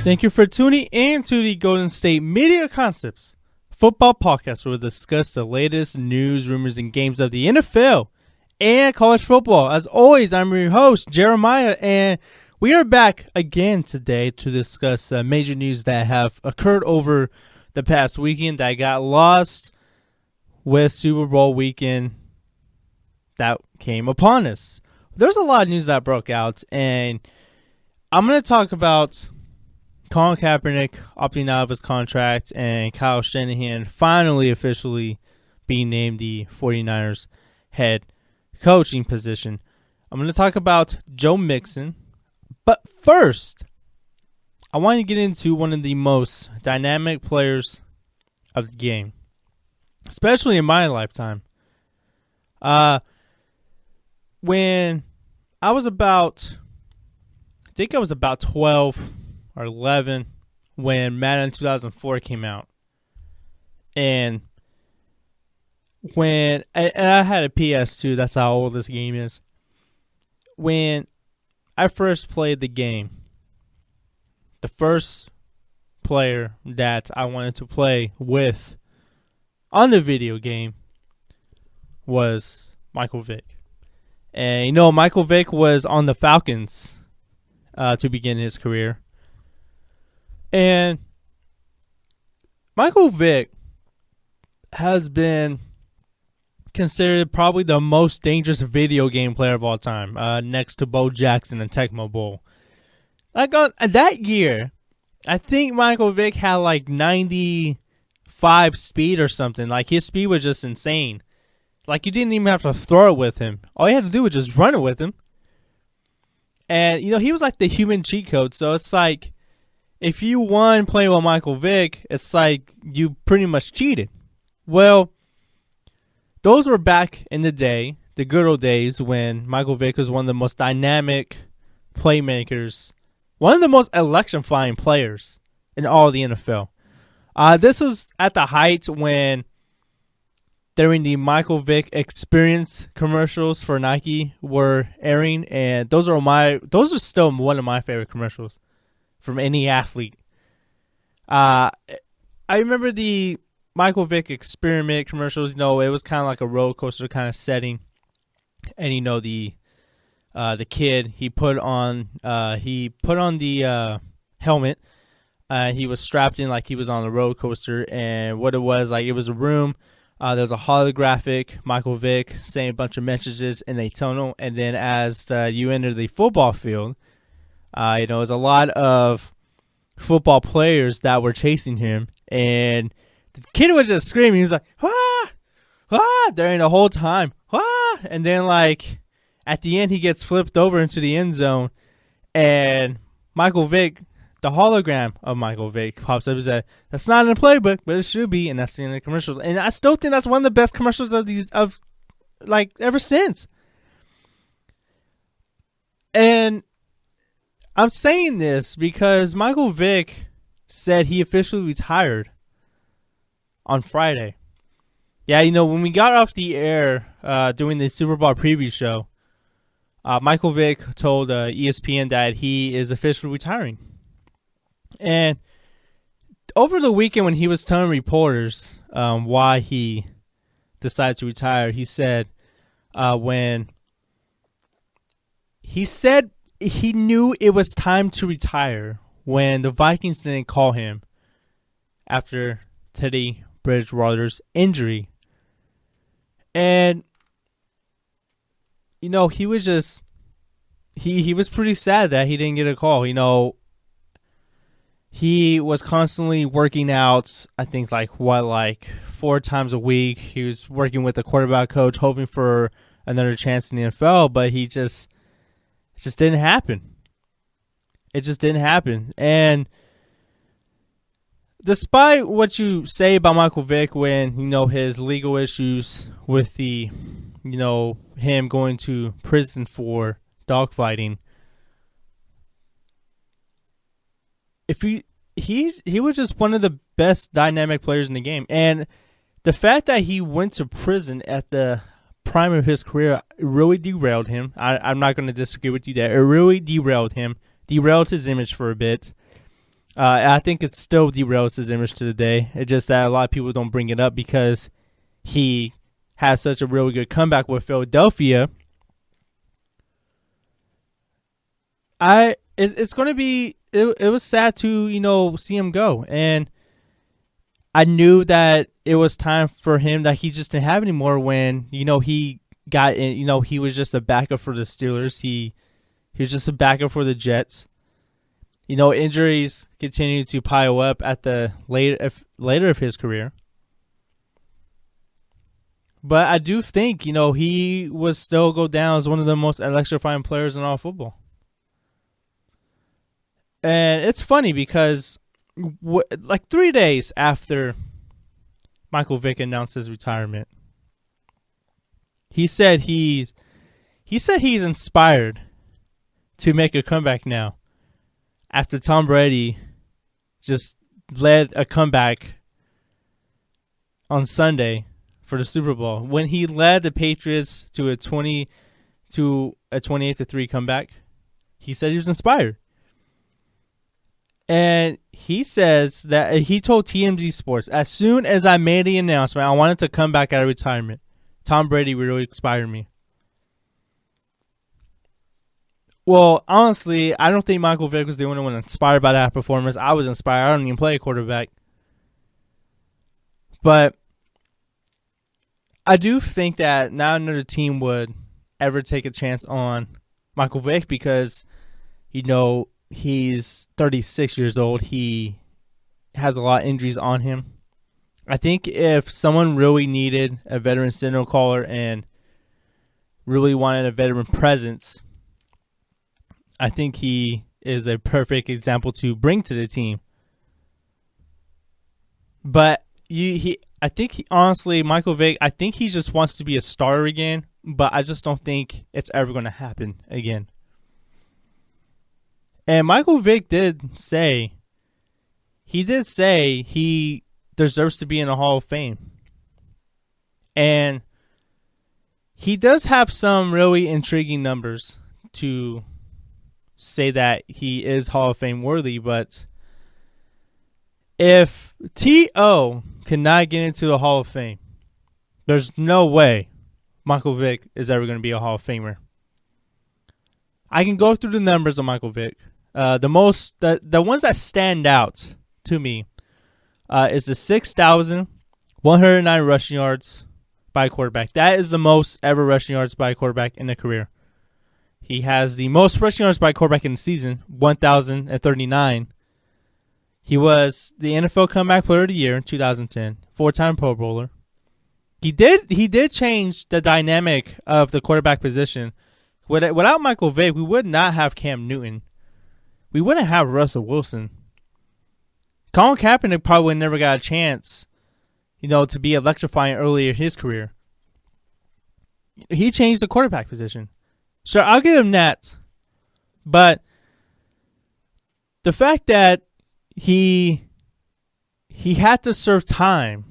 Thank you for tuning in to the Golden State Media Concepts football podcast, where we'll discuss the latest news, rumors, and games of the NFL and college football. As always, I'm your host, Jeremiah, and we are back again today to discuss major news that have occurred over the past weekend that got lost with Super Bowl weekend that came upon us. There's a lot of news that broke out, and I'm going to talk about Colin Kapernick opting out of his contract and Kyle Shanahan finally officially being named the 49ers head coaching position. I'm going to talk about Joe Mixon. But first, I want to get into one of the most dynamic players of the game, especially in my lifetime. When I was about 12 or 11 when Madden 2004 came out. And I had a PS2, that's how old this game is. When I first played the game, the first player that I wanted to play with on the video game was Michael Vick. And Michael Vick was on the Falcons to begin his career. And Michael Vick has been considered probably the most dangerous video game player of all time, next to Bo Jackson and Tecmo Bowl. Like that year, I think Michael Vick had like 95 speed or something. Like his speed was just insane. Like you didn't even have to throw it with him. All you had to do was just run it with him. And he was like the human cheat code. So it's like, if you won playing with Michael Vick, it's like you pretty much cheated. Well, those were back in the day, the good old days, when Michael Vick was one of the most dynamic playmakers, one of the most electrifying players in all of the NFL. This was at the height when during the Michael Vick Experience commercials for Nike were airing, and those are still one of my favorite commercials from any athlete. I remember the Michael Vick Experiment commercials. It was kind of like a roller coaster kind of setting, and the kid he put on the helmet. He was strapped in like he was on a roller coaster, and what it was like, it was a room. There was a holographic Michael Vick saying a bunch of messages in a tunnel, and then as you enter the football field, it was a lot of football players that were chasing him, and the kid was just screaming. He was like, "Ah, ah!" during the whole time, "Ah!" And then like at the end, he gets flipped over into the end zone, and Michael Vick, the hologram of Michael Vick, pops up and says, "That's not in the playbook, but it should be," and that's the end of the commercial. And I still think that's one of the best commercials of ever since. And I'm saying this because Michael Vick said he officially retired on Friday. Yeah, when we got off the air doing the Super Bowl preview show, Michael Vick told ESPN that he is officially retiring. And over the weekend when he was telling reporters why he decided to retire, he said he knew it was time to retire when the Vikings didn't call him after Teddy Bridgewater's injury. And he was just he was pretty sad that he didn't get a call. He was constantly working out, I think like 4 times a week. He was working with the quarterback coach, hoping for another chance in the NFL, but it just didn't happen. It just didn't happen. And despite what you say about Michael Vick when, his legal issues with the, him going to prison for dogfighting, he was just one of the best dynamic players in the game. And the fact that he went to prison at the prime of his career really derailed him. I'm not going to disagree with you there. It really derailed him, derailed his image for a bit. I think it still derails his image to the day. It's just that a lot of people don't bring it up because he has such a really good comeback with Philadelphia. It's going to be. It was sad to see him go, and I knew that it was time for him that he just didn't have anymore when he got in. He was just a backup for the Steelers. He was just a backup for the Jets. Injuries continue to pile up at the later of his career. But I do think, he would still go down as one of the most electrifying players in all football. And it's funny because 3 days after Michael Vick announced his retirement, he said he's inspired to make a comeback now. After Tom Brady just led a comeback on Sunday for the Super Bowl, when he led the Patriots to a 28-3 comeback, he said he was inspired. And he says that he told TMZ Sports, as soon as I made the announcement, I wanted to come back out of retirement. Tom Brady really inspired me. Well, honestly, I don't think Michael Vick was the only one inspired by that performance. I was inspired. I don't even play quarterback. But I do think that not another team would ever take a chance on Michael Vick because, he's 36 years old. He has a lot of injuries on him. I think if someone really needed a veteran signal caller and really wanted a veteran presence, I think he is a perfect example to bring to the team. But honestly, Michael Vick, I think he just wants to be a starter again, but I just don't think it's ever going to happen again. And Michael Vick did say he deserves to be in the Hall of Fame. And he does have some really intriguing numbers to say that he is Hall of Fame worthy, but if T.O. cannot get into the Hall of Fame, there's no way Michael Vick is ever going to be a Hall of Famer. I can go through the numbers of Michael Vick. The ones that stand out to me is the 6,109 rushing yards by a quarterback. That is the most ever rushing yards by a quarterback in a career. He has the most rushing yards by a quarterback in the season, 1,039. He was the NFL Comeback Player of the Year in 2010, 4-time Pro Bowler. He did change the dynamic of the quarterback position. Without Michael Vick, we would not have Cam Newton. We wouldn't have Russell Wilson. Colin Kaepernick probably never got a chance, to be electrifying earlier in his career. He changed the quarterback position. Sure, I'll give him that. But the fact that he had to serve time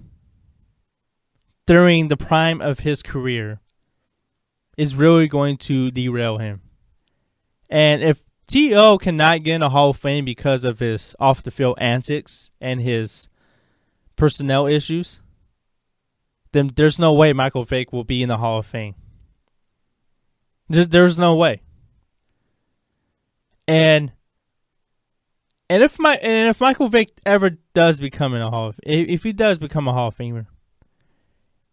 during the prime of his career is really going to derail him. And if T.O. cannot get in a Hall of Fame because of his off-the-field antics and his personnel issues, then there's no way Michael Vick will be in the Hall of Fame. There's no way. And if Michael Vick ever does become if he does become a Hall of Famer,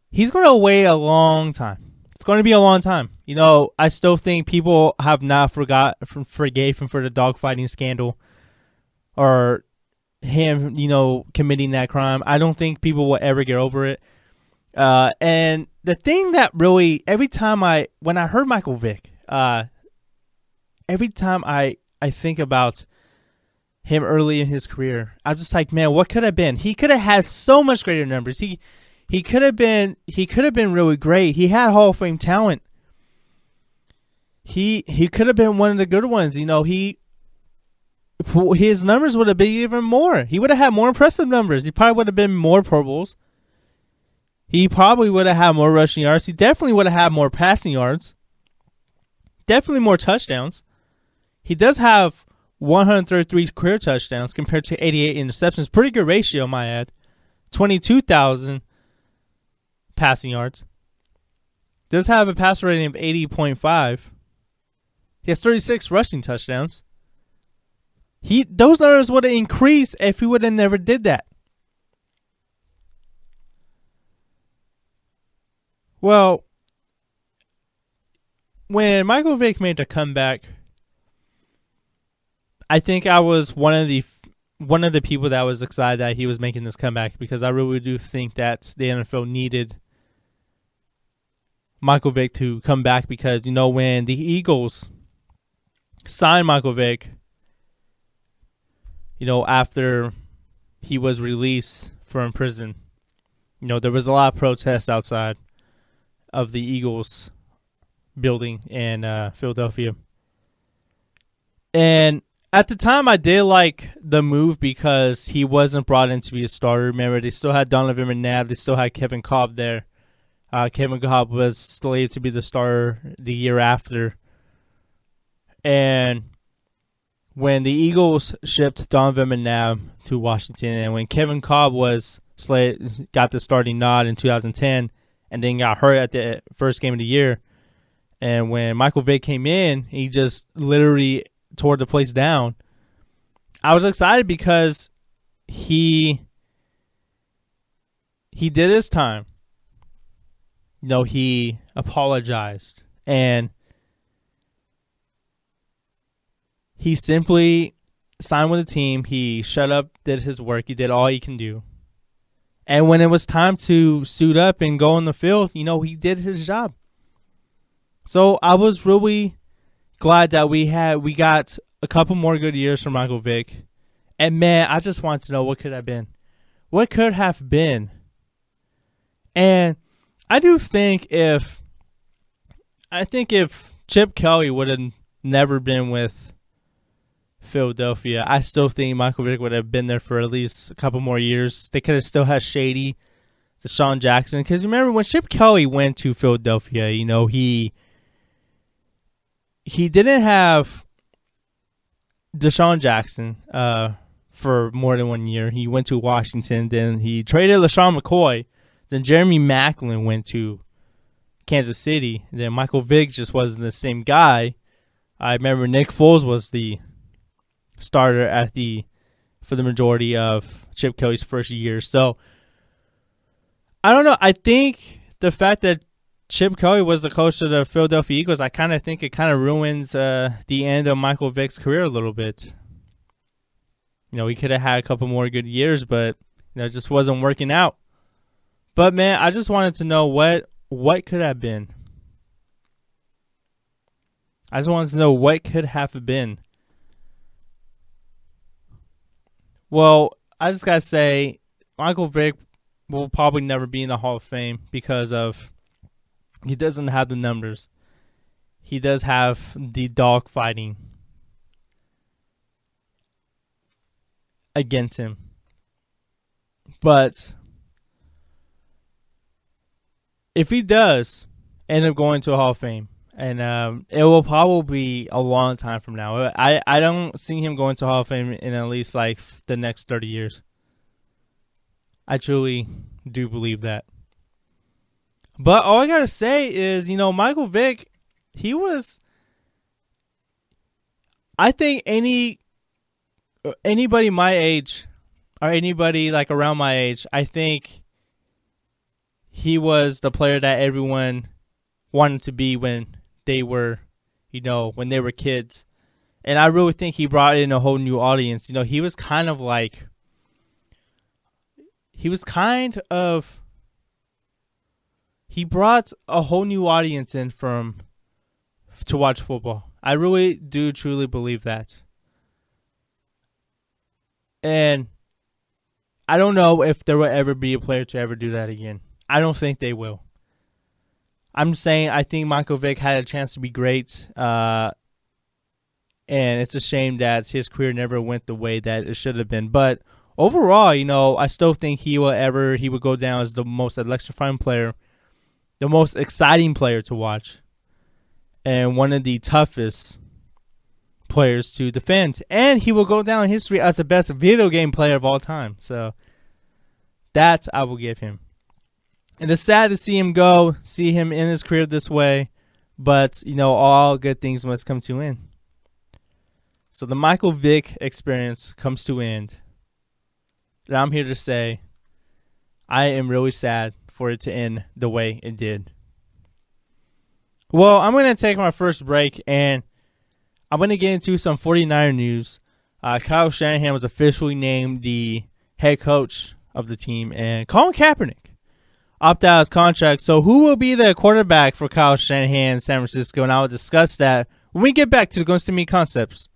he's going to wait a long time. It's going to be a long time. I still think people have not forgave him for the dogfighting scandal or him, committing that crime. I don't think people will ever get over it. And the thing that really, when I heard Michael Vick, every time I think about him early in his career, I'm just like, man, what could have been? He could have had so much greater numbers. He could have been really great. He had Hall of Fame talent. He could have been one of the good ones. His numbers would have been even more. He would have had more impressive numbers. He probably would have been more Pro Bowls. He probably would have had more rushing yards. He definitely would have had more passing yards. Definitely more touchdowns. He does have 133 career touchdowns compared to 88 interceptions. Pretty good ratio, my add. 22,000 passing yards. Does have a passer rating of 80.5. He has 36 rushing touchdowns. Those numbers would have increased if he would have never did that. Well, when Michael Vick made the comeback, I think I was one of the people that was excited that he was making this comeback, because I really do think that the NFL needed Michael Vick to come back, because, when the Eagles signed Michael Vick, after he was released from prison, there was a lot of protests outside of the Eagles building in Philadelphia. And at the time, I did like the move because he wasn't brought in to be a starter. Remember, they still had Donovan McNabb. They still had Kevin Kolb there. Kevin Kolb was slated to be the starter the year after. And when the Eagles shipped Donovan McNabb to Washington, and when Kevin Kolb got the starting nod in 2010, and then got hurt at the first game of the year, and when Michael Vick came in, he just literally tore the place down. I was excited because he did his time. He apologized, and he simply signed with the team. He shut up, did his work. He did all he can do. And when it was time to suit up and go on the field, he did his job. So I was really glad that we got a couple more good years from Michael Vick. And man, I just want to know what could have been. What could have been? And I do think if Chip Kelly would have never been with Philadelphia, I still think Michael Vick would have been there for at least a couple more years. They could have still had Shady, Deshaun Jackson. Because remember, when Chip Kelly went to Philadelphia, he didn't have Deshaun Jackson for more than 1 year. He went to Washington. Then he traded LaShawn McCoy. Then Jeremy Maclin went to Kansas City. Then Michael Vick just wasn't the same guy. I remember Nick Foles was the starter for the majority of Chip Kelly's first year. So I don't know. I think the fact that Chip Kelly was the coach of the Philadelphia Eagles, I kind of think it kind of ruins the end of Michael Vick's career a little bit. He could have had a couple more good years, but it just wasn't working out. But man, I just wanted to know what could have been. I just wanted to know what could have been. Well, I just gotta say, Michael Vick will probably never be in the Hall of Fame because he doesn't have the numbers. He does have the dog fighting against him. But if he does end up going to a Hall of Fame, and it will probably be a long time from now. I don't see him going to Hall of Fame in at least like the next 30 years. I truly do believe that. But all I got to say is, Michael Vick, I think anybody my age or anybody like around my age, I think he was the player that everyone wanted to be when they were, when they were kids. And I really think he brought in a whole new audience. He brought a whole new audience in to watch football. I really do truly believe that. And I don't know if there will ever be a player to ever do that again. I don't think they will. I'm saying I think Michael Vick had a chance to be great, and it's a shame that his career never went the way that it should have been. But overall, I still think he would go down as the most electrifying player, the most exciting player to watch, and one of the toughest players to defend. And he will go down in history as the best video game player of all time. So that I will give him. And it's sad to see him go, see him in his career this way. But, all good things must come to an end. So the Michael Vick experience comes to an end. And I'm here to say I am really sad for it to end the way it did. Well, I'm going to take my first break, and I'm going to get into some 49er news. Kyle Shanahan was officially named the head coach of the team, and Colin Kapernick opted out his contract. So who will be the quarterback for Kyle Shanahan in San Francisco? And I will discuss that when we get back to the Going to Me Concepts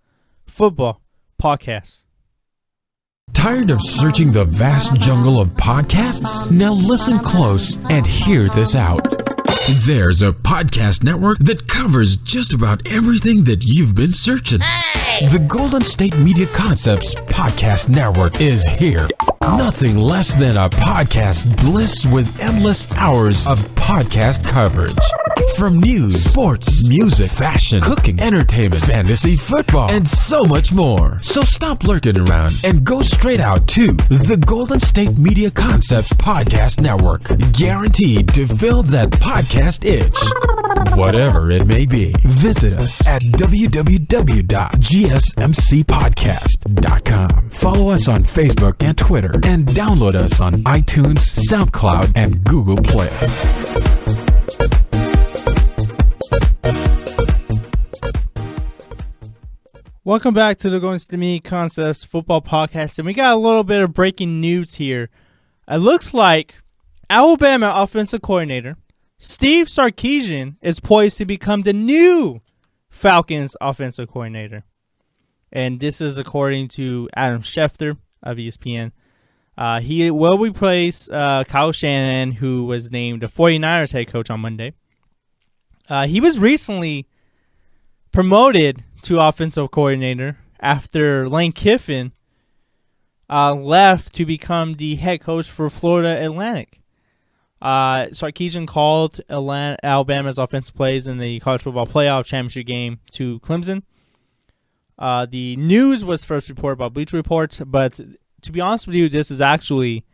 Football Podcast. Tired of searching the vast jungle of podcasts? Now listen close and hear this out. There's a podcast network that covers just about everything that you've been searching. Hey! The Golden State Media Concepts Podcast Network is here. Nothing less than a podcast bliss with endless hours of podcast coverage. From news, sports, music, fashion, cooking, entertainment, fantasy, football, and so much more. So stop lurking around and go straight out to the Golden State Media Concepts Podcast Network. Guaranteed to fill that podcast itch. Whatever it may be. Visit us at www.gsmcpodcast.com. Follow us on Facebook and Twitter, and download us on iTunes, SoundCloud, and Google Play. Welcome back to the Going to Me Concepts Football Podcast, and we got a little bit of breaking news here. It looks like Alabama offensive coordinator Steve Sarkisian is poised to become the new Falcons offensive coordinator. And this is according to Adam Schefter of ESPN. He will replace Kyle Shanahan, who was named the 49ers head coach on Monday. He was recently promoted to offensive coordinator after Lane Kiffin left to become the head coach for Florida Atlantic. Sarkisian called Alabama's offensive plays in the college football playoff championship game to Clemson. The news was first reported by Bleacher Report, but to be honest with you, this is actually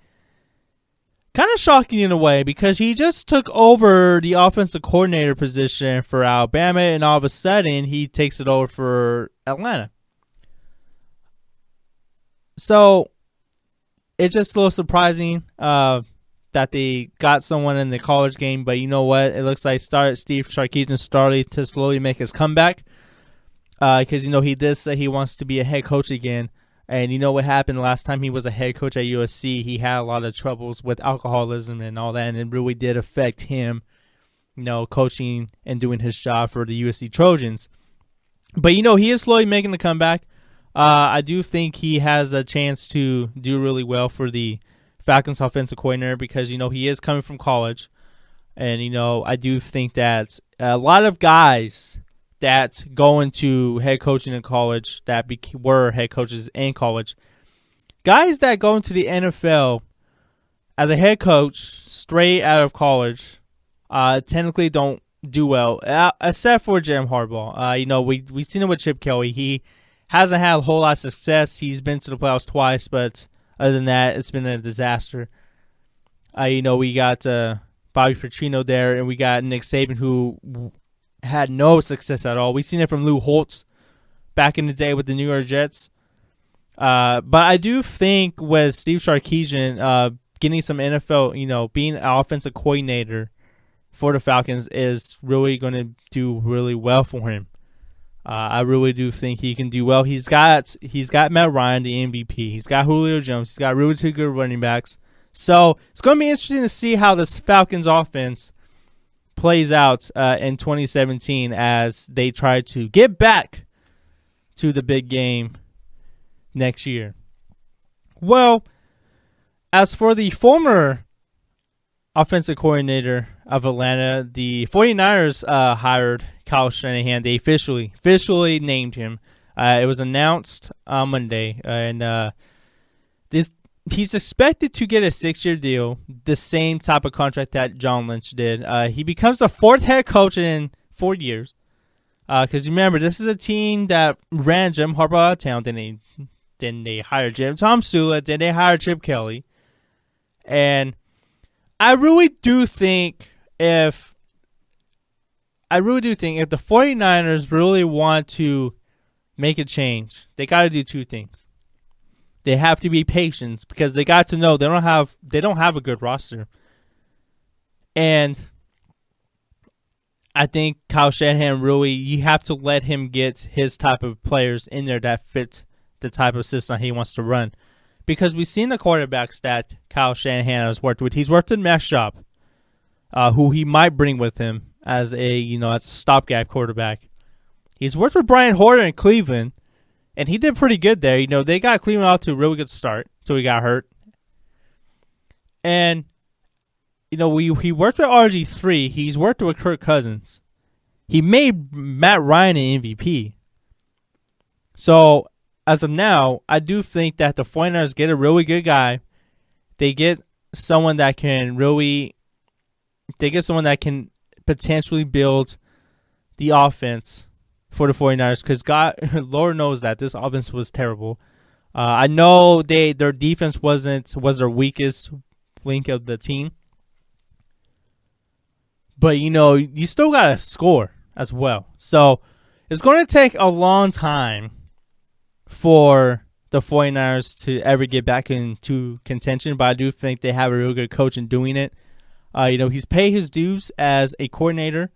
kind of shocking in a way because he just took over the offensive coordinator position for Alabama, and all of a sudden he takes it over for Atlanta. So it's just a little surprising that they got someone in the college game, but you know what? It looks like Steve Sarkisian started to slowly make his comeback because, he did say he wants to be a head coach again. And you know what happened last time he was a head coach at USC? He had a lot of troubles with alcoholism and all that, and it really did affect him, coaching and doing his job for the USC Trojans. But, he is slowly making the comeback. I do think he has a chance to do really well for the Falcons offensive coordinator because, he is coming from college. And, I do think that a lot of guys that go into head coaching in college that were head coaches in college, guys that go into the NFL as a head coach straight out of college technically don't do well, except for Jim Harbaugh. We've seen it with Chip Kelly. He hasn't had a whole lot of success. He's been to the playoffs twice, but other than that, it's been a disaster. We got Bobby Petrino there, and we got Nick Saban, who had no success at all. We've seen it from Lou Holtz back in the day with the New York Jets. But I do think with Steve Sarkisian getting some NFL, being an offensive coordinator for the Falcons is really going to do really well for him. I really do think he can do well. He's got Matt Ryan, the MVP. He's got Julio Jones. He's got really two good running backs. So it's going to be interesting to see how this Falcons offense plays out in 2017 as they try to get back to the big game next year. Well, as for the former offensive coordinator of Atlanta, the 49ers hired Kyle Shanahan. They officially named him. It was announced on Monday, and he's expected to get a 6-year deal, the same type of contract that John Lynch did. He becomes the fourth head coach in 4 years. Because remember, this is a team that ran Jim Harbaugh out of town. Then they hired Tom Sula. Then they hired Chip Kelly. And I really do think if the 49ers really want to make a change, they got to do two things. They have to be patient because they got to know they don't have a good roster. And I think Kyle Shanahan really, you have to let him get his type of players in there that fit the type of system he wants to run. Because we've seen the quarterbacks that Kyle Shanahan has worked with. He's worked with Matt Schaub, who he might bring with him as a stopgap quarterback. He's worked with Brian Hoyer in Cleveland, and he did pretty good there. They got Cleveland off to a really good start until he got hurt. And, he worked with RG3. He's worked with Kirk Cousins. He made Matt Ryan an MVP. So, as of now, I do think that the 49ers get a really good guy. They get someone that can potentially build the offense for the 49ers because Lord knows that this offense was terrible. I know their defense was their weakest link of the team. But, you still got to score as well. So, it's going to take a long time for the 49ers to ever get back into contention, but I do think they have a real good coach in doing it. He's paid his dues as a coordinator.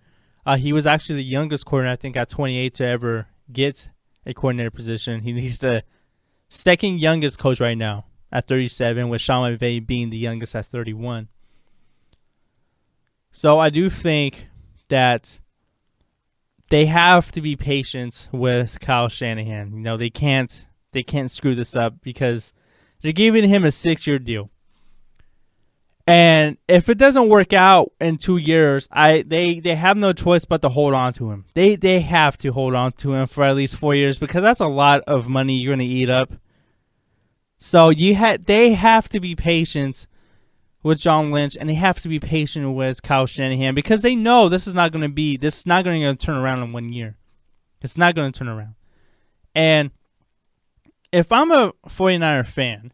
He was actually the youngest coordinator, I think, at 28 to ever get a coordinator position. He's the second youngest coach right now at 37, with Sean McVay being the youngest at 31. So I do think that they have to be patient with Kyle Shanahan. They can't screw this up because they're giving him a 6-year deal. And if it doesn't work out in 2 years, they have no choice but to hold on to him. They have to hold on to him for at least 4 years because that's a lot of money you're going to eat up. So they have to be patient with John Lynch, and they have to be patient with Kyle Shanahan because they know this is not going to turn around in 1 year. It's not going to turn around. And if I'm a 49er fan,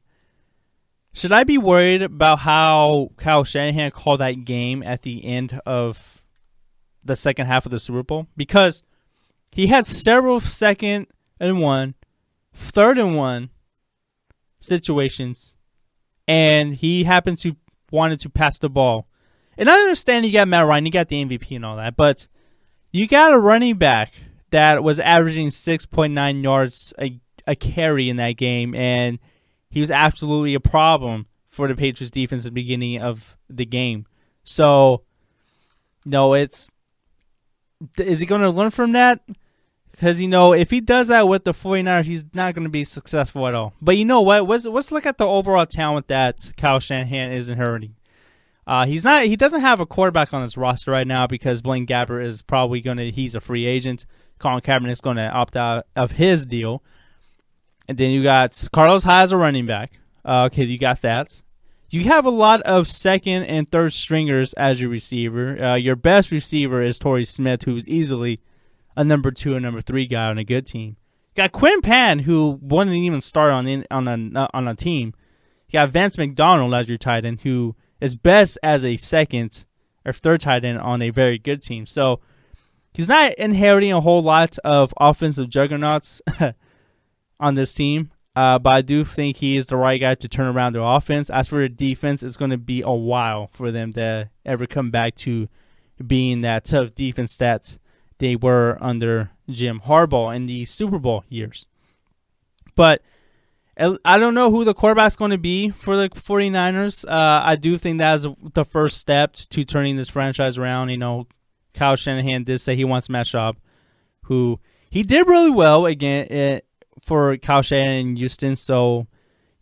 should I be worried about how Kyle Shanahan called that game at the end of the second half of the Super Bowl? Because he had several 2nd and 1, 3rd and 1 situations, and he wanted to pass the ball. And I understand you got Matt Ryan, you got the MVP and all that, but you got a running back that was averaging 6.9 yards a carry in that game, and he was absolutely a problem for the Patriots defense at the beginning of the game. So, is he going to learn from that? Because, if he does that with the 49ers, he's not going to be successful at all. But you know what? Let's look at the overall talent that Kyle Shanahan is inheriting. He doesn't have a quarterback on his roster right now because Blaine Gabbert is probably he's a free agent. Colin Kaepernick is going to opt out of his deal. And then you got Carlos Hyde as a running back. Okay, you got that. You have a lot of 2nd and 3rd stringers as your receiver. Your best receiver is Torrey Smith, who's easily a number 2 and number 3 guy on a good team. You got Quinn Pan, who wouldn't even start on a team. You got Vance McDonald as your tight end, who is best as a 2nd or 3rd tight end on a very good team. So he's not inheriting a whole lot of offensive juggernauts on this team, but I do think he is the right guy to turn around their offense. As for the defense, it's going to be a while for them to ever come back to being that tough defense that they were under Jim Harbaugh in the Super Bowl years. But I don't know who the quarterback's going to be for the 49ers. I do think that is the first step to turning this franchise around. Kyle Shanahan did say he wants Matt Schaub, who he did really well again for Kyle Shanahan in Houston. So,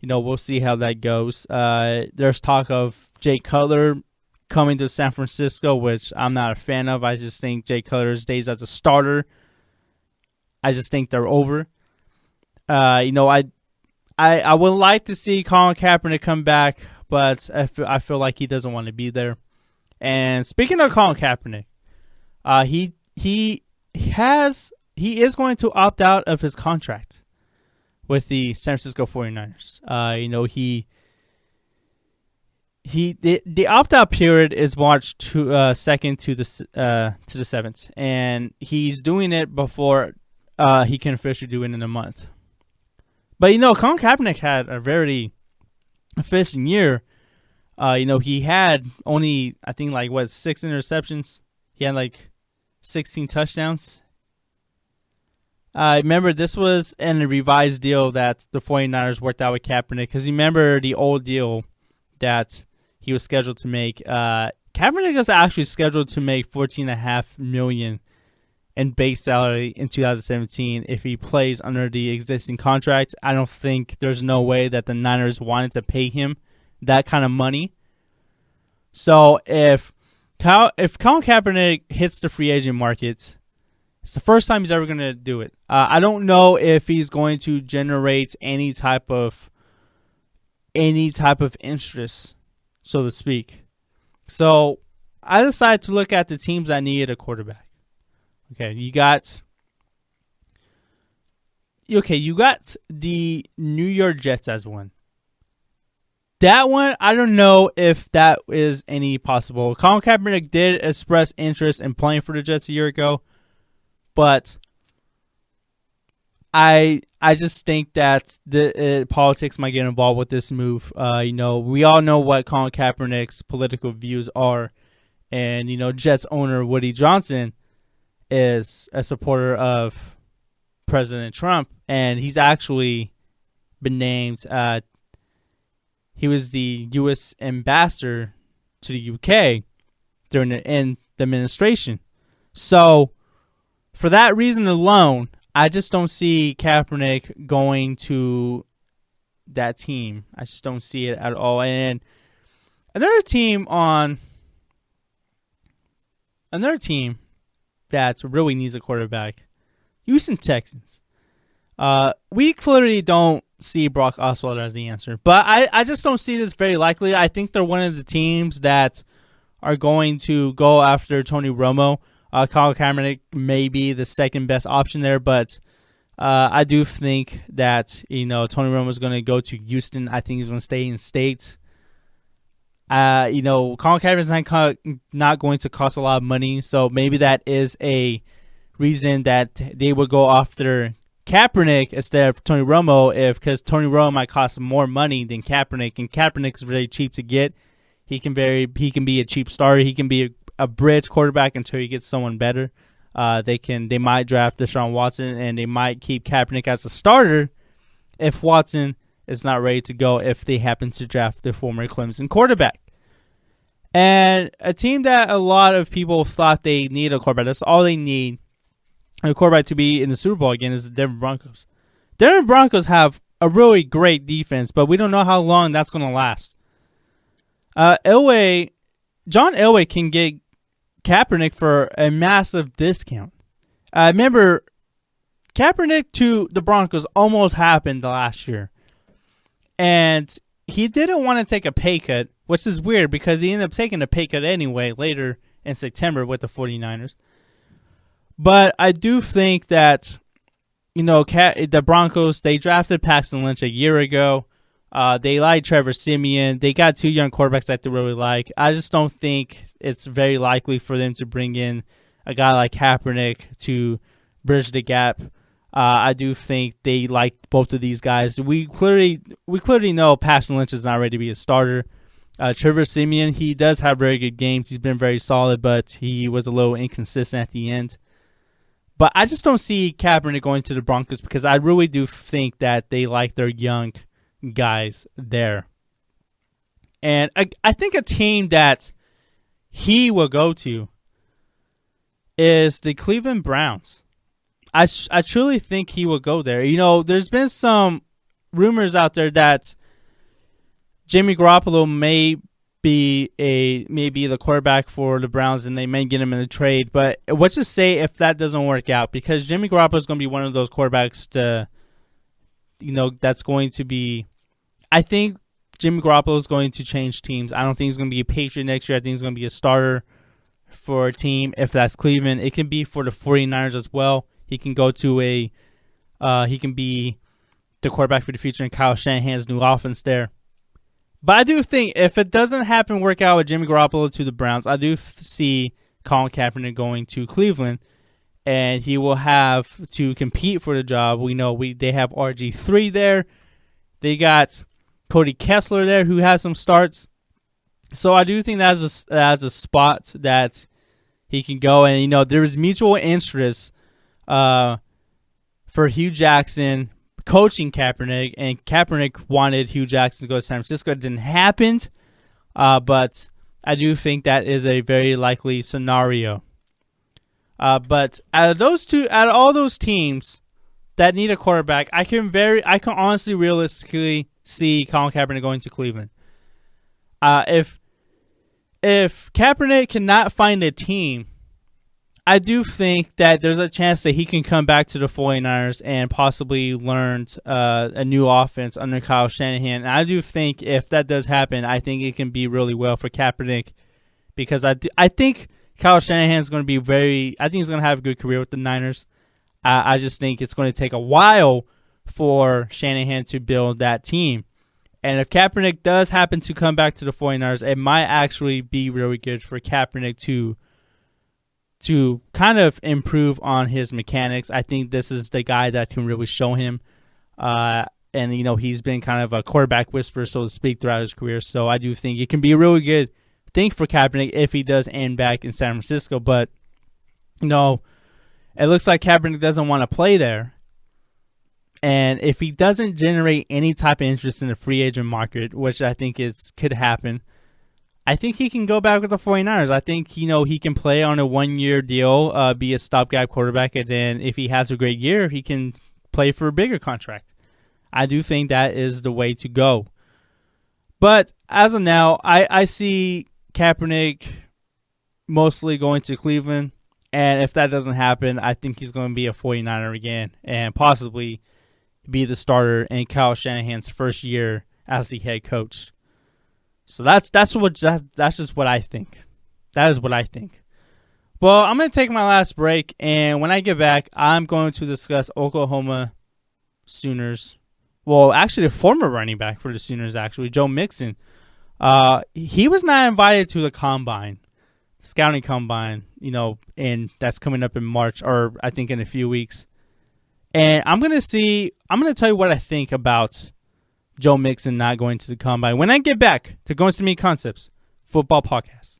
we'll see how that goes. There's talk of Jay Cutler coming to San Francisco, which I'm not a fan of. I just think Jay Cutler's days as a starter, I just think they're over. I would like to see Colin Kaepernick come back, but I feel like he doesn't want to be there. And speaking of Colin Kaepernick, he he is going to opt out of his contract with the San Francisco 49ers. The opt-out period is March 2nd to the 7th, and he's doing it before he can officially do it in a month. But Colin Kaepernick had a very efficient year. He had only, I think, 6 interceptions. He had 16 touchdowns. I remember this was in a revised deal that the 49ers worked out with Kaepernick, because you remember the old deal that he was scheduled to make. Kaepernick was actually scheduled to make $14.5 million in base salary in 2017 if he plays under the existing contract. I don't think there's no way that the Niners wanted to pay him that kind of money. So if Colin Kaepernick hits the free agent market, it's the first time he's ever going to do it. I don't know if he's going to generate any type of interest, so to speak. So I decided to look at the teams that needed a quarterback. Okay, you got the New York Jets as one. That one, I don't know if that is any possible. Colin Kaepernick did express interest in playing for the Jets a year ago, but I just think that the politics might get involved with this move. We all know what Colin Kaepernick's political views are, and Jets owner Woody Johnson is a supporter of President Trump, and he's actually been named. He was the U.S. ambassador to the U.K. during the administration. So, for that reason alone, I just don't see Kaepernick going to that team. I just don't see it at all. And another team that really needs a quarterback, Houston Texans. We clearly don't see Brock Osweiler as the answer, but I just don't see this very likely. I think they're one of the teams that are going to go after Tony Romo. Colin Kaepernick may be the second best option there, but I do think that Tony Romo is going to go to Houston. I think he's going to stay in state. Colin Kaepernick is not going to cost a lot of money, so maybe that is a reason that they would go after Kaepernick instead of Tony Romo, because Tony Romo might cost more money than Kaepernick, and Kaepernick's very cheap to get. He can be a cheap starter. He can be a bridge quarterback until he gets someone better. They might draft Deshaun Watson, and they might keep Kaepernick as a starter if Watson is not ready to go, if they happen to draft the former Clemson quarterback. And a team that a lot of people thought they need a quarterback, that's all they need, a quarterback to be in the Super Bowl again, is the Denver Broncos. Denver Broncos have a really great defense, but we don't know how long that's going to last. John Elway can get Kaepernick for a massive discount. Remember, Kaepernick to the Broncos almost happened last year. And he didn't want to take a pay cut, which is weird because he ended up taking a pay cut anyway later in September with the 49ers. But I do think that, the Broncos, they drafted Paxton Lynch a year ago. They like Trevor Siemian. They got 2 young quarterbacks that they really like. I just don't think it's very likely for them to bring in a guy like Kaepernick to bridge the gap. I do think they like both of these guys. We clearly know Paxton Lynch is not ready to be a starter. Trevor Siemian, he does have very good games. He's been very solid, but he was a little inconsistent at the end. But I just don't see Kaepernick going to the Broncos because I really do think that they like their young guys there. And I think a team that he will go to is the Cleveland Browns. I truly think he will go there. There's been some rumors out there that Jimmy Garoppolo may be the quarterback for the Browns and they may get him in a trade. But let's just say if that doesn't work out, because Jimmy Garoppolo is going to be one of those quarterbacks that's going to be. I think Jimmy Garoppolo is going to change teams. I don't think he's going to be a Patriot next year. I think he's going to be a starter for a team if that's Cleveland. It can be for the 49ers as well. He can go to he can be the quarterback for the future in Kyle Shanahan's new offense there. But I do think if it doesn't work out with Jimmy Garoppolo to the Browns, I do see Colin Kaepernick going to Cleveland, and he will have to compete for the job. We know they have RG3 there. They got Cody Kessler there who has some starts. So I do think that's a spot that he can go. And, there is mutual interest for Hugh Jackson coaching Kaepernick, and Kaepernick wanted Hugh Jackson to go to San Francisco. It didn't happen, but I do think that is a very likely scenario. But out of all those teams that need a quarterback, I can honestly realistically see Colin Kaepernick going to Cleveland. If Kaepernick cannot find a team, I do think that there's a chance that he can come back to the 49ers and possibly learn a new offense under Kyle Shanahan. And I do think if that does happen, I think it can be really well for Kaepernick, because I think Kyle Shanahan is going to be I think he's going to have a good career with the Niners. I just think it's going to take a while for Shanahan to build that team. And if Kaepernick does happen to come back to the 49ers, it might actually be really good for Kaepernick to kind of improve on his mechanics. I think this is the guy that can really show him. And, he's been kind of a quarterback whisperer, so to speak, throughout his career. So I do think it can be a really good thing for Kaepernick if he does end back in San Francisco. But, it looks like Kaepernick doesn't want to play there. And if he doesn't generate any type of interest in the free agent market, which I think could happen, I think he can go back with the 49ers. I think, he can play on a 1-year deal, be a stopgap quarterback, and then if he has a great year, he can play for a bigger contract. I do think that is the way to go. But as of now, I see Kaepernick mostly going to Cleveland, and if that doesn't happen, I think he's going to be a 49er again and possibly be the starter in Kyle Shanahan's first year as the head coach. So that's just what I think. That is what I think. Well, I'm going to take my last break, and when I get back, I'm going to discuss Oklahoma Sooners. Well, actually, the former running back for the Sooners, Joe Mixon. He was not invited to the scouting combine, and that's coming up in March, or I think in a few weeks. And I'm going to tell you what I think about Joe Mixon not going to the combine when I get back to Going to Meet Concepts Football Podcast.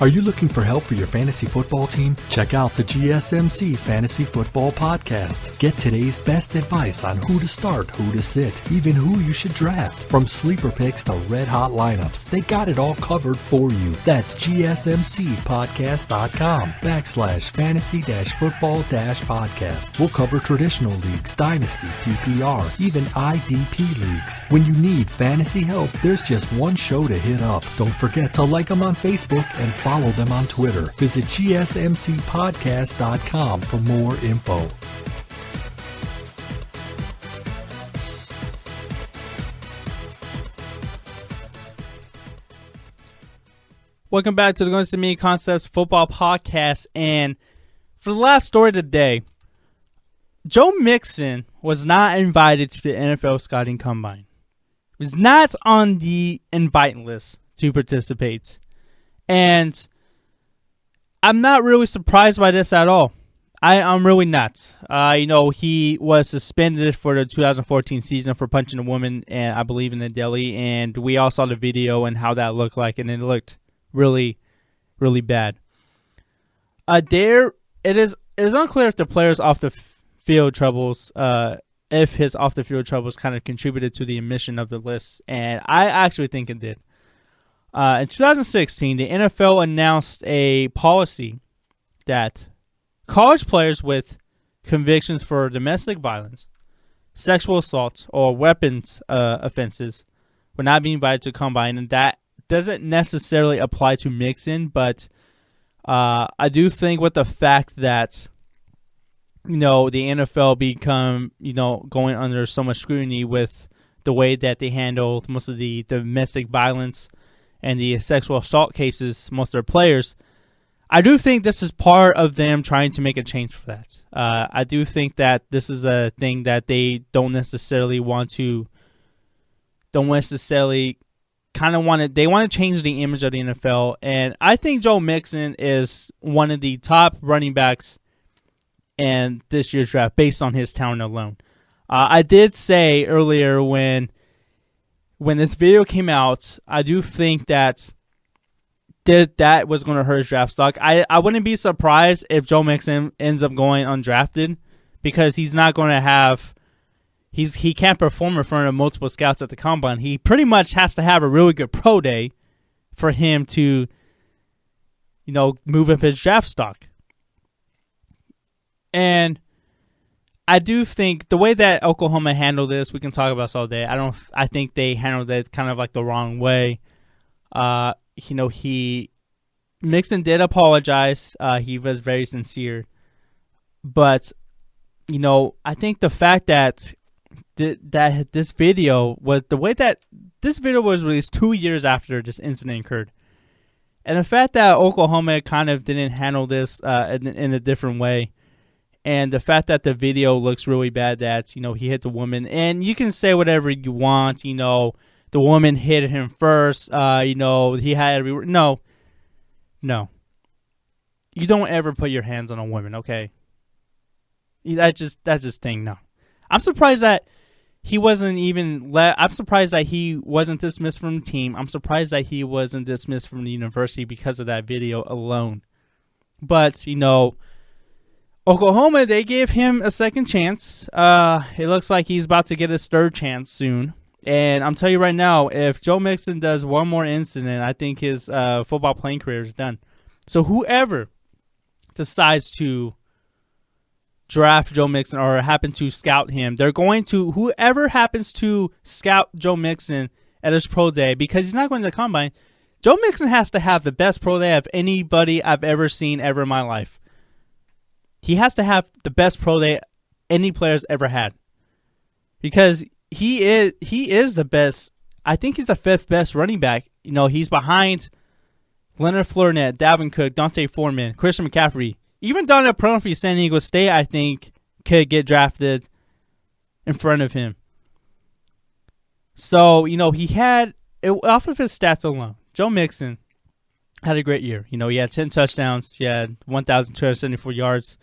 Are you looking for help for your fantasy football team? Check out the GSMC Fantasy Football Podcast. Get today's best advice on who to start, who to sit, even who you should draft. From sleeper picks to red-hot lineups, they got it all covered for you. That's gsmcpodcast.com/fantasy-football-podcast. We'll cover traditional leagues, dynasty, PPR, even IDP leagues. When you need fantasy help, there's just one show to hit up. Don't forget to like them on Facebook and follow them on Twitter. Visit gsmcpodcast.com for more info. Welcome back to the Going to Meet Concepts Football Podcast. And for the last story of the day, Joe Mixon was not invited to the NFL Scouting Combine. He was not on the invite list to participate. And I'm not really surprised by this at all. I'm really not. He was suspended for the 2014 season for punching a woman, and I believe in the deli. And we all saw the video and how that looked like, and it looked really, really bad. It is unclear if the player's off the field troubles, if his off the field troubles kind of contributed to the omission of the list, and I actually think it did. In 2016, the NFL announced a policy that college players with convictions for domestic violence, sexual assault, or weapons offenses would not be invited to combine, and that doesn't necessarily apply to Mixon, but I do think with the fact that the NFL become going under so much scrutiny with the way that they handle most of the domestic violence and the sexual assault cases, most of their players, I do think this is part of them trying to make a change for that. I do think that this is a thing that they don't necessarily want to they want to change the image of the NFL. And I think Joe Mixon is one of the top running backs in this year's draft based on his talent alone. I did say earlier when this video came out, I do think that was going to hurt his draft stock. I wouldn't be surprised if Joe Mixon ends up going undrafted because he's not going to have he can't perform in front of multiple scouts at the combine. He pretty much has to have a really good pro day for him to, move up his draft stock. And I do think the way that Oklahoma handled this, we can talk about this all day. I think they handled it kind of like the wrong way. Mixon did apologize. He was very sincere. But, I think the fact that this video was the way that this video was released 2 years after this incident occurred. And the fact that Oklahoma kind of didn't handle this in a different way. And the fact that the video looks really bad that, he hit the woman. And you can say whatever you want, the woman hit him first, he had... No. You don't ever put your hands on a woman, okay? That's just thing, no. I'm surprised that he wasn't even... I'm surprised that he wasn't dismissed from the team. I'm surprised that he wasn't dismissed from the university because of that video alone. But, Oklahoma, they gave him a second chance. It looks like he's about to get his third chance soon. And I'm telling you right now, if Joe Mixon does one more incident, I think his football playing career is done. So whoever decides to draft Joe Mixon or happen to scout him, whoever happens to scout Joe Mixon at his pro day, because he's not going to the combine, Joe Mixon has to have the best pro day of anybody I've ever seen ever in my life. He has to have the best pro day any player's ever had. Because he is the best. I think he's the fifth best running back. He's behind Leonard Fournette, Dalvin Cook, Dante Foreman, Christian McCaffrey. Even Donald Pumphrey, San Diego State, I think, could get drafted in front of him. So, he had, off of his stats alone, Joe Mixon had a great year. He had 10 touchdowns. He had 1,274 yards.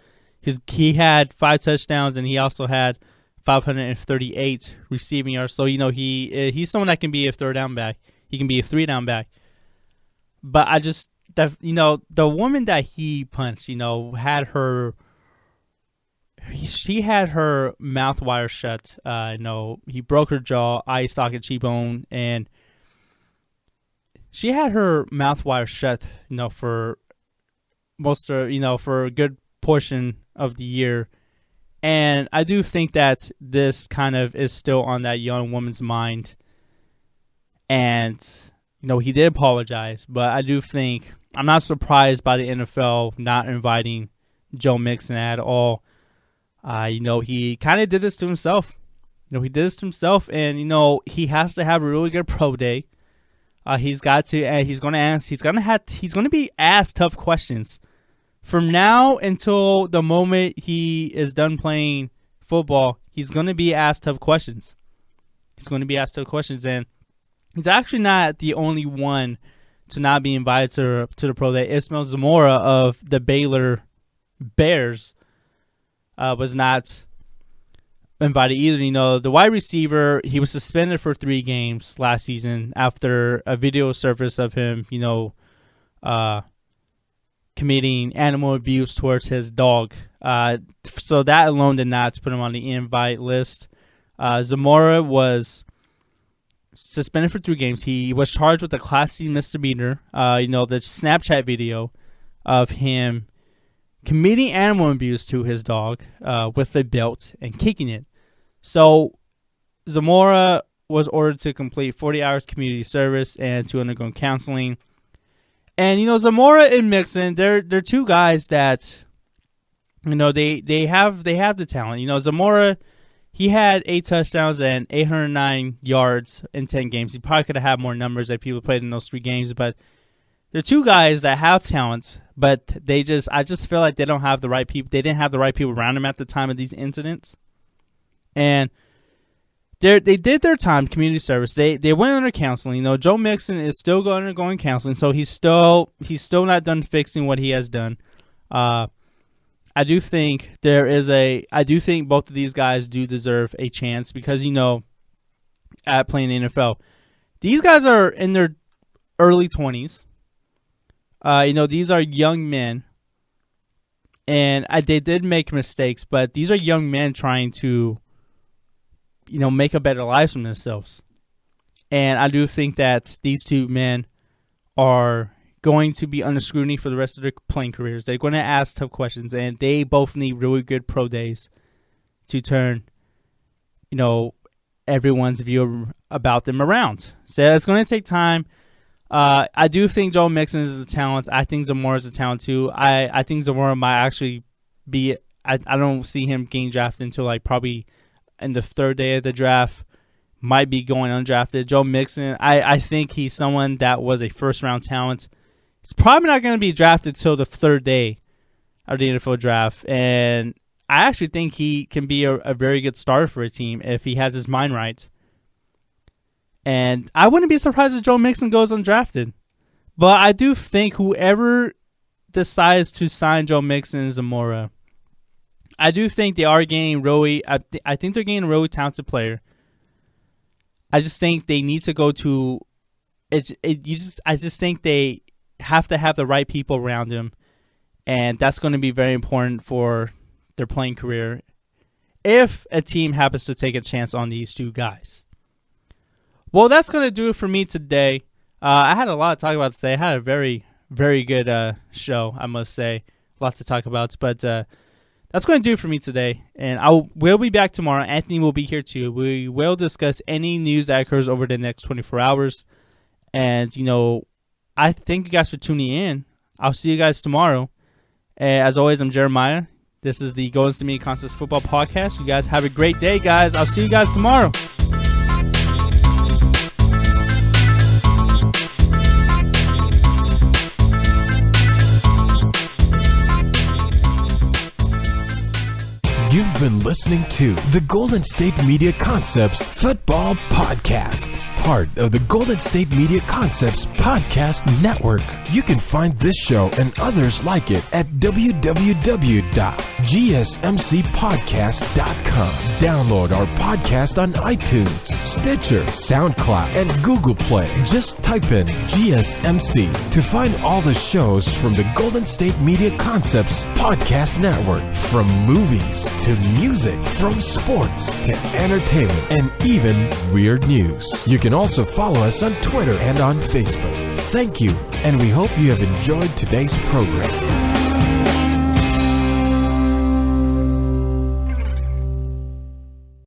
He had 5 touchdowns, and he also had 538 receiving yards. So, he's someone that can be a third down back. He can be a 3-down back. But the woman that he punched, had her... She had her mouth wire shut. He broke her jaw, eye socket, cheekbone, and she had her mouth wire shut, for most of, for a good portion of the year. And I do think that this kind of is still on that young woman's mind. And, he did apologize, but I do think I'm not surprised by the NFL not inviting Joe Mixon at all. He kind of did this to himself. He did this to himself, and he has to have a really good pro day. He's got to, and he's going to be asked tough questions from now until the moment he is done playing football. He's going to be asked tough questions. And he's actually not the only one to not be invited to the pro day. Ismail Zamora of the Baylor Bears was not invited either. The wide receiver, he was suspended for 3 games last season after a video surfaced of him, committing animal abuse towards his dog. So that alone did not put him on the invite list. Zamora was suspended for 3 games. He was charged with a Class C misdemeanor. The Snapchat video of him committing animal abuse to his dog with a belt and kicking it. So Zamora was ordered to complete 40 hours community service and to undergo counseling. And Zamora and Mixon, they're 2 guys that they have the talent. Zamora, he had 8 touchdowns and 809 yards in 10 games. He probably could have had more numbers if people played in those 3 games. But they're 2 guys that have talents, but I just feel like they don't have the right people. They didn't have the right people around them at the time of these incidents. And they did their time, community service. They went under counseling. Joe Mixon is still undergoing counseling, so he's still not done fixing what he has done. I do think both of these guys do deserve a chance because, at playing the NFL. These guys are in their early 20s. These are young men. And they did make mistakes, but these are young men trying to, make a better life for themselves. And I do think that these 2 men are going to be under scrutiny for the rest of their playing careers. They're going to ask tough questions, and they both need really good pro days to turn, everyone's view about them around. So it's going to take time. I do think Joe Mixon is a talent. I think Zamora is a talent too. I think Zamora might actually be. I don't see him getting drafted until probably in the 3rd day of the draft. Might be going undrafted. Joe Mixon, I think he's someone that was a first-round talent. He's probably not going to be drafted till the 3rd day of the NFL draft. And I actually think he can be a very good starter for a team if he has his mind right. And I wouldn't be surprised if Joe Mixon goes undrafted. But I do think whoever decides to sign Joe Mixon and Zamora, I do think they are getting I think they're getting a really talented player. I just think they need to go to I just think they have to have the right people around him, and that's going to be very important for their playing career if a team happens to take a chance on these 2 guys. Well, that's going to do it for me today. I had a lot to talk about today. I had a very, very good show, I must say. A lot to talk about, but that's going to do it for me today, and we'll be back tomorrow. Anthony will be here too. We will discuss any news that occurs over the next 24 hours, and, I thank you guys for tuning in. I'll see you guys tomorrow. As always, I'm Jeremiah. This is the Golden State Media Concepts Football Podcast. You guys have a great day, guys. I'll see you guys tomorrow. You've been listening to the Golden State Media Concepts Football Podcast, part of the Golden State Media Concepts Podcast Network. You can find this show and others like it at www.gsmcpodcast.com. Download our podcast on iTunes, Stitcher, SoundCloud, and Google Play. Just type in GSMC to find all the shows from the Golden State Media Concepts Podcast Network, from movies to music, from sports to entertainment, and even weird news. You can also follow us on Twitter and on Facebook. Thank you, and we hope you have enjoyed today's program.